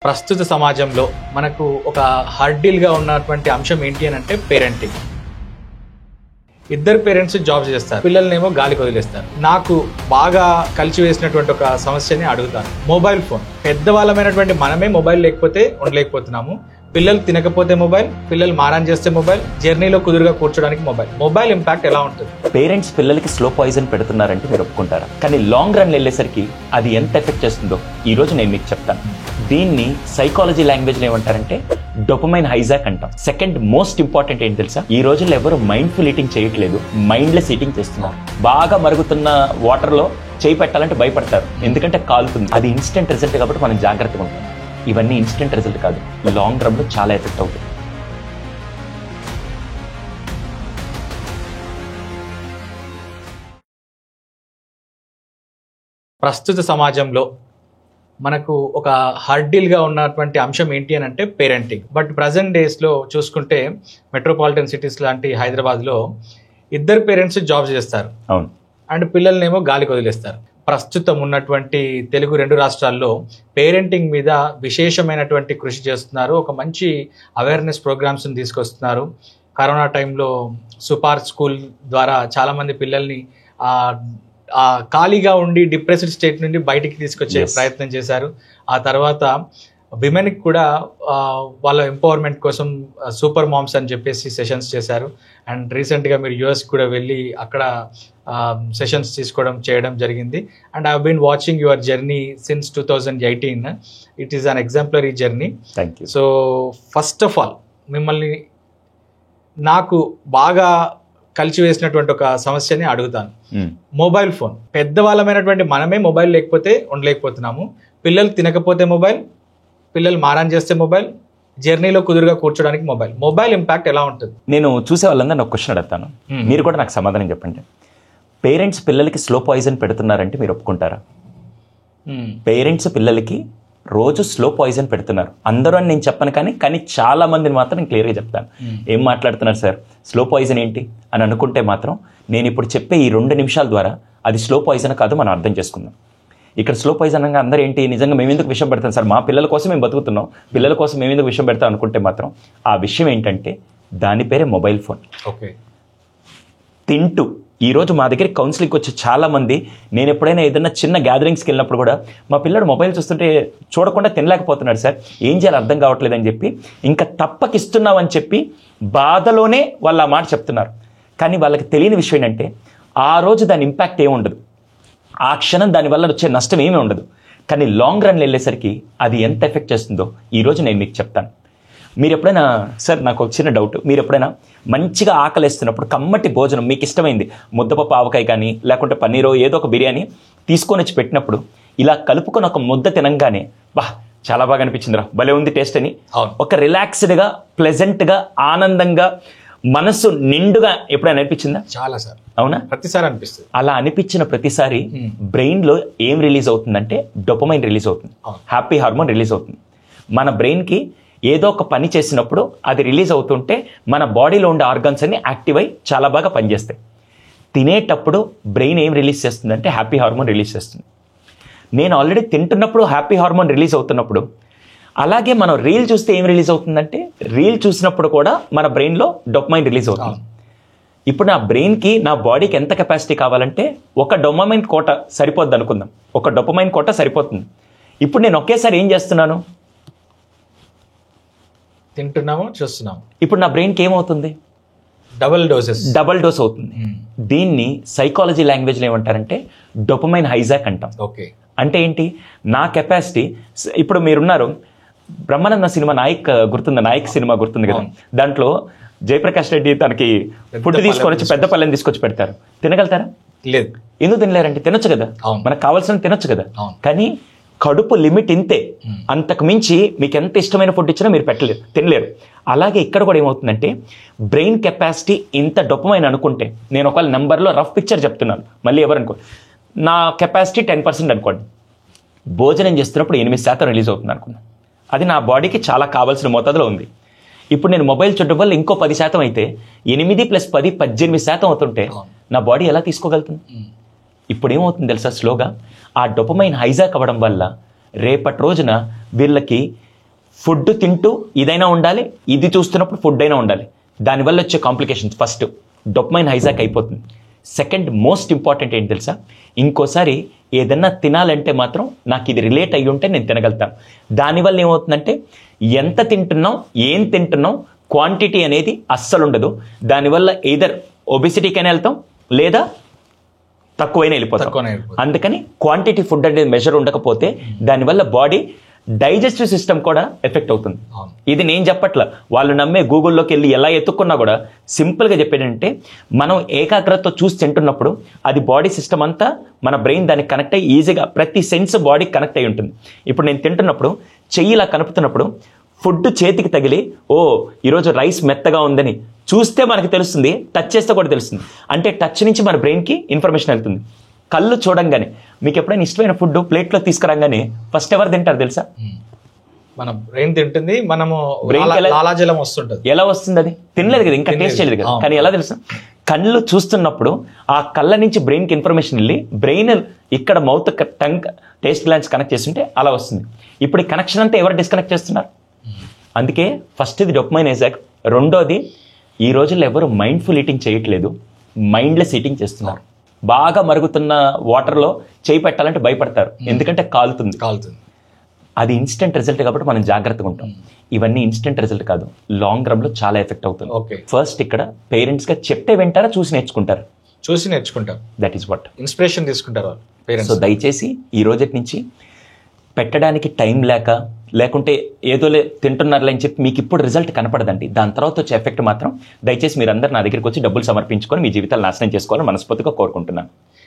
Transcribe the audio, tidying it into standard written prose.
ప్రస్తుత సమాజంలో మనకు ఒక హర్డిల్గా ఉన్నటువంటి అంశం ఏంటి అని అంటే పేరెంటింగ్. ఇద్దరు పేరెంట్స్ జాబ్ చేస్తారు, పిల్లల్నేమో గాలికి వదిలేస్తారు. నాకు బాగా కలిసి వేసినటువంటి ఒక సమస్యని అడుగుతాను. మొబైల్ ఫోన్, పెద్దవాళ్ళమైనటువంటి మనమే మొబైల్ లేకపోతే ఉండలేకపోతున్నాము. పిల్లలు తినకపోతే మొబైల్, పిల్లలు మారాన్ చేస్తే మొబైల్, జర్నీలో కుదురుగా కూర్చోడానికి మొబైల్ ఇంపాక్ట్ ఎలా ఉంటుంది? పేరెంట్స్ పిల్లలకి స్లో పాయిజన్ పెడుతున్నారంటే మీరు ఒప్పుకుంటారా? కానీ లాంగ్ రన్ వెళ్ళేసరికి అది ఎంత ఎఫెక్ట్ చేస్తుందో ఈ రోజు నేను మీకు చెప్తాను. దీన్ని సైకాలజీ లాంగ్వేజ్లో ఏమంటారంటే డోపమైన్ హైజాక్ అంటాం. సెకండ్ మోస్ట్ ఇంపార్టెంట్ ఏంటి తెలుసా? ఈ రోజుల్లో ఎవరు మైండ్ఫుల్ ఈటింగ్ చేయట్లేదు, మైండ్లెస్ ఈటింగ్ చేస్తున్నారు. బాగా మరుగుతున్న వాటర్లో చేయి పెట్టాలంటే భయపడతారు, ఎందుకంటే కాలుతుంది. అది ఇన్స్టెంట్ రిజల్ట్ కాబట్టి మనం జాగ్రత్తగా ఉంటాం. ఇవన్నీ ఇన్స్టెంట్ రిజల్ట్ కాదు, లాంగ్ రన్ లో చాలా ఎఫెక్ట్ అవుతుంది. ప్రస్తుత సమాజంలో మనకు ఒక హర్డిల్గా ఉన్నటువంటి అంశం ఏంటి అని అంటే పేరెంటింగ్. బట్ ప్రజెంట్ డేస్లో చూసుకుంటే మెట్రోపాలిటన్ సిటీస్ లాంటి హైదరాబాద్లో ఇద్దరు పేరెంట్స్ జాబ్ చేస్తారు. అవును. అండ్ పిల్లల్నేమో గాలికి వదిలేస్తారు. ప్రస్తుతం ఉన్నటువంటి తెలుగు 2 రాష్ట్రాల్లో పేరెంటింగ్ మీద విశేషమైనటువంటి కృషి చేస్తున్నారు. ఒక మంచి అవేర్నెస్ ప్రోగ్రామ్స్ని తీసుకొస్తున్నారు. కరోనా టైంలో సుపార్ స్కూల్ ద్వారా చాలామంది పిల్లల్ని ఖాళీగా ఉండి డిప్రెస్డ్ స్టేట్ నుండి బయటికి తీసుకొచ్చే ప్రయత్నం చేశారు. ఆ తర్వాత విమెన్కి కూడా వాళ్ళ ఎంపవర్మెంట్ కోసం సూపర్ మామ్స్ అని చెప్పేసి సెషన్స్ చేశారు. అండ్ రీసెంట్గా మీరు యూఎస్ కూడా వెళ్ళి అక్కడ సెషన్స్ చేయడం జరిగింది. And I have been watching your journey since 2018. It is an exemplary journey. Thank you. So first of all మిమ్మల్ని నాకు బాగా కలిసి వేసినటువంటి ఒక సమస్యని అడుగుతాను. మొబైల్ ఫోన్, పెద్దవాళ్ళమైనటువంటి మనమే మొబైల్ లేకపోతే ఉండలేకపోతున్నాము. పిల్లలు తినకపోతే మొబైల్, పిల్లలు మారాన్ చేస్తే మొబైల్, జర్నీలో కుదురుగా కూర్చోడానికి మొబైల్ ఇంపాక్ట్ ఎలా ఉంటుంది? నేను చూసే వాళ్ళందరూ నాకు క్వశ్చన్ అడుగుతాను, మీరు కూడా నాకు సమాధానం చెప్పండి. పేరెంట్స్ పిల్లలకి స్లో పాయిజన్ పెడుతున్నారంటే మీరు ఒప్పుకుంటారా? పేరెంట్స్ పిల్లలకి రోజు స్లో పాయిజన్ పెడుతున్నారు. అందరూ అని నేను చెప్పను, కానీ చాలా మందిని మాత్రం నేను క్లియర్గా చెప్తాను. ఏం మాట్లాడుతున్నారు సార్, స్లో పాయిజన్ ఏంటి అని అనుకుంటే మాత్రం నేను ఇప్పుడు చెప్పే ఈ 2 నిమిషాల ద్వారా అది స్లో పాయిజన్ కాదు మనం అర్థం చేసుకుందాం. ఇక్కడ స్లో పాయిజన్ అనగా అందరూ ఏంటి, నిజంగా మేము ఎందుకు విషయం పెడతాం సార్, మా పిల్లల కోసం మేము బతుకుతున్నాం, పిల్లల కోసం మేము ఎందుకు విషయం పెడతాం అనుకుంటే మాత్రం ఆ విషయం ఏంటంటే దాని పేరే మొబైల్ ఫోన్. ఓకే. తింటూ ఈరోజు మా దగ్గర కౌన్సిలింగ్కి వచ్చే చాలామంది, నేను ఎప్పుడైనా ఏదైనా చిన్న గ్యాదరింగ్స్కి వెళ్ళినప్పుడు కూడా మా పిల్లడు మొబైల్ చూస్తుంటే చూడకుండా తినలేకపోతున్నాడు సార్, ఏం చేయాలి అర్థం కావట్లేదని చెప్పి ఇంకా తప్పకిస్తున్నామని చెప్పి బాధలోనే వాళ్ళు ఆ మాట చెప్తున్నారు. కానీ వాళ్ళకి తెలియని విషయం ఏంటంటే ఆ రోజు దాని ఇంపాక్ట్ ఏమి ఉండదు, ఆ క్షణం దానివల్ల వచ్చే నష్టం ఏమీ ఉండదు. కానీ లాంగ్ రన్ వెళ్ళేసరికి అది ఎంత ఎఫెక్ట్ చేస్తుందో ఈరోజు నేను మీకు చెప్తాను. మీరు ఎప్పుడైనా, సార్ నాకు ఒక చిన్న డౌట్, మీరు ఎప్పుడైనా మంచిగా ఆకలిస్తున్నప్పుడు కమ్మటి భోజనం మీకు ఇష్టమైంది ముద్దపప్పు ఆవకాయ కానీ లేకుంటే పన్నీరో ఏదో ఒక బిర్యానీ తీసుకొని వచ్చి పెట్టినప్పుడు ఇలా కలుపుకొని ఒక ముద్ద తినంగానే బా చాలా బాగా అనిపించిందిరా, భలే ఉంది టేస్ట్ అని ఒక రిలాక్స్డ్గా, ప్లెజెంట్గా, ఆనందంగా, మనసు నిండుగా ఎప్పుడైనా అనిపించిందా? చాలా సార్. అవునా? ప్రతిసారి అనిపిస్తుంది. అలా అనిపించిన ప్రతిసారి బ్రెయిన్లో ఏం రిలీజ్ అవుతుందంటే డోపమైన్ రిలీజ్ అవుతుంది, హ్యాపీ హార్మోన్ రిలీజ్ అవుతుంది. మన బ్రెయిన్కి ఏదో ఒక పని చేసినప్పుడు అది రిలీజ్ అవుతుంటే మన బాడీలో ఉండే ఆర్గన్స్ అన్ని యాక్టివ్ అయి చాలా బాగా పనిచేస్తాయి. తినేటప్పుడు బ్రెయిన్ ఏం రిలీజ్ చేస్తుందంటే హ్యాపీ హార్మోన్ రిలీజ్ చేస్తుంది. నేను ఆల్రెడీ తింటున్నప్పుడు హ్యాపీ హార్మోన్ రిలీజ్ అవుతున్నప్పుడు, అలాగే మనం రీల్ చూస్తే ఏం రిలీజ్ అవుతుందంటే రీల్ చూసినప్పుడు కూడా మన బ్రెయిన్లో డోపమైన్ రిలీజ్ అవుతుంది. ఇప్పుడు నా బ్రెయిన్కి, నా బాడీకి ఎంత కెపాసిటీ కావాలంటే ఒక డోపమైన్ కోట సరిపోద్ది అనుకుందాం, ఒక డోపమైన్ కోట సరిపోతుంది. ఇప్పుడు నేను ఒకేసారి ఏం చేస్తున్నాను, తింటున్నాము, చూస్తున్నాము. ఇప్పుడు నా బ్రెయిన్కి ఏమవుతుంది, డబల్ డోస్ అవుతుంది. దీన్ని సైకాలజీ లాంగ్వేజ్లో ఏమంటారంటే డోపమైన్ హైజాక్ అంటాం. ఓకే. అంటే ఏంటి, నా కెపాసిటీ, ఇప్పుడు మీరున్నారు బ్రహ్మానంద సినిమా నాయక్ గుర్తుంది, నాయక్ సినిమా గుర్తుంది కదా, దాంట్లో జయప్రకాష్ రెడ్డి తనకి ఫుడ్ తీసుకొని వచ్చి పెద్ద పళ్ళని తీసుకొచ్చి పెడతారు, తినగలుగుతారా? లేదు. ఎందుకు తినలేరంటే తినొచ్చు కదా, మనకు కావాల్సిన తినొచ్చు కదా, కానీ కడుపు లిమిట్ ఇంతే, అంతకు మించి మీకు ఎంత ఇష్టమైన ఫుడ్ ఇచ్చినా మీరు తినలేరు. అలాగే ఇక్కడ కూడా ఏమవుతుందంటే బ్రెయిన్ కెపాసిటీ ఇంత డోపమైన్ అనుకుంటే, నేను ఒకవేళ నెంబర్లో రఫ్ పిక్చర్ చెప్తున్నాను, మళ్ళీ ఎవరు అనుకో, నా కెపాసిటీ 10% అనుకోండి, భోజనం చేస్తున్నప్పుడు 8% రిలీజ్ అవుతుంది అనుకున్నాను, అది నా బాడీకి చాలా కావాల్సిన మోతాదులో ఉంది. ఇప్పుడు నేను మొబైల్ చూడడం వల్ల ఇంకో 10% అయితే 8 + 10 18% అవుతుంటే నా బాడీ ఎలా తీసుకోగలుగుతుంది? ఇప్పుడు ఏమవుతుంది తెలుసా, స్లోగా ఆ డోపమైన్ హైజాక్ అవ్వడం వల్ల రేపటి రోజున వీళ్ళకి ఫుడ్ తింటూ ఇదైనా ఉండాలి, ఇది చూస్తున్నప్పుడు ఫుడ్ అయినా ఉండాలి. దానివల్ల వచ్చే కాంప్లికేషన్స్, ఫస్ట్ డొపమైన్ హైజాక్ అయిపోతుంది. సెకండ్ మోస్ట్ ఇంపార్టెంట్ ఏంటి తెలుసా, ఇంకోసారి ఏదన్నా తినాలంటే మాత్రం నాకు ఇది రిలేట్ అయ్యి ఉంటే నేను తినగలుగుతాను. దానివల్ల ఏమవుతుందంటే ఎంత తింటున్నాం, ఏం తింటున్నాం, క్వాంటిటీ అనేది అస్సలు ఉండదు. దానివల్ల ఎయిదర్ ఒబిసిటీకైనా వెళ్తాం లేదా తక్కువైనా వెళ్ళిపోతాం. అందుకని క్వాంటిటీ ఫుడ్ అనేది మెజర్ ఉండకపోతే దానివల్ల బాడీ డైజెస్టివ్ సిస్టమ్ కూడా ఎఫెక్ట్ అవుతుంది. ఇది నేను చెప్పట్ల, వాళ్ళు నమ్మే గూగుల్లోకి వెళ్ళి ఎలా ఎత్తుక్కున్నా కూడా సింపుల్గా చెప్పేటంటే మనం ఏకాగ్రతతో చూసి తింటున్నప్పుడు అది బాడీ సిస్టమ్ అంతా మన బ్రెయిన్ దానికి కనెక్ట్ అయ్యి ఈజీగా ప్రతి సెన్స్ బాడీకి కనెక్ట్ అయి ఉంటుంది. ఇప్పుడు నేను తింటున్నప్పుడు చెయ్యి ఇలా కనుపుతున్నప్పుడు ఫుడ్ చేతికి తగిలి ఈరోజు రైస్ మెత్తగా ఉందని చూస్తే మనకి తెలుస్తుంది, టచ్ చేస్తే కూడా తెలుస్తుంది. అంటే టచ్ నుంచి మన బ్రెయిన్కి ఇన్ఫర్మేషన్ వెళ్తుంది. కళ్ళు చూడంగానే మీకు ఎప్పుడైనా ఇష్టమైన ఫుడ్ ప్లేట్లో తీసుకురాగానే ఫస్ట్ ఎవరు తింటారు తెలుసా? మన బ్రెయిన్ తింటుంది, మనము లాలాజలం వస్తుంటుంది. ఎలా వస్తుంది? అది తినలేదు కదా, ఇంకా టేస్ట్ చేయలేదు కదా. కానీ ఎలా తెలుసా? కళ్ళు చూస్తున్నప్పుడు ఆ కళ్ళ నుంచి బ్రెయిన్కి ఇన్ఫర్మేషన్ వెళ్ళి బ్రెయిన్ ఇక్కడ mouth tongue taste glands connect చేస్తుంటే అలా వస్తుంది. ఇప్పుడు ఈ కనెక్షన్ అంతా ఎవరు డిస్కనెక్ట్ చేస్తున్నారు? అందుకే ఫస్ట్ ఇది డొపమైన్ హైజాక్. రెండోది, ఈ రోజుల్లో ఎవరు మైండ్ఫుల్ ఈటింగ్ చేయట్లేదు, మైండ్లెస్ ఈటింగ్ చేస్తున్నారు. బాగా మరుగుతున్న వాటర్లో చేయి పెట్టాలంటే భయపడతారు, ఎందుకంటే కాలుతుంది. అది ఇన్స్టెంట్ రిజల్ట్ కాబట్టి మనం జాగ్రత్తగా ఉంటాం. ఇవన్నీ ఇన్స్టెంట్ రిజల్ట్ కాదు, లాంగ్ రన్లో చాలా ఎఫెక్ట్ అవుతుంది. ఫస్ట్ ఇక్కడ పేరెంట్స్గా చెప్తే వింటారా, చూసి నేర్చుకుంటారు? చూసి నేర్చుకుంటారు. దట్ ఈస్ వాట్ ఇన్స్పిరేషన్ తీసుకుంటారు. సో దయచేసి ఈ రోజటి నుంచి పెట్టడానికి టైం లేకుంటే ఏదో తింటున్నారులే అని చెప్పి మీకు ఇప్పుడు రిజల్ట్ కనపడదండి. దాని తర్వాత వచ్చే ఎఫెక్ట్ మాత్రం దయచేసి మీరందరూ నా దగ్గరికి వచ్చి డబ్బులు సమర్పించుకొని మీ జీవితాలు నాశనం చేసుకోవాలని మనస్ఫూర్తిగా కోరుకుంటున్నాను.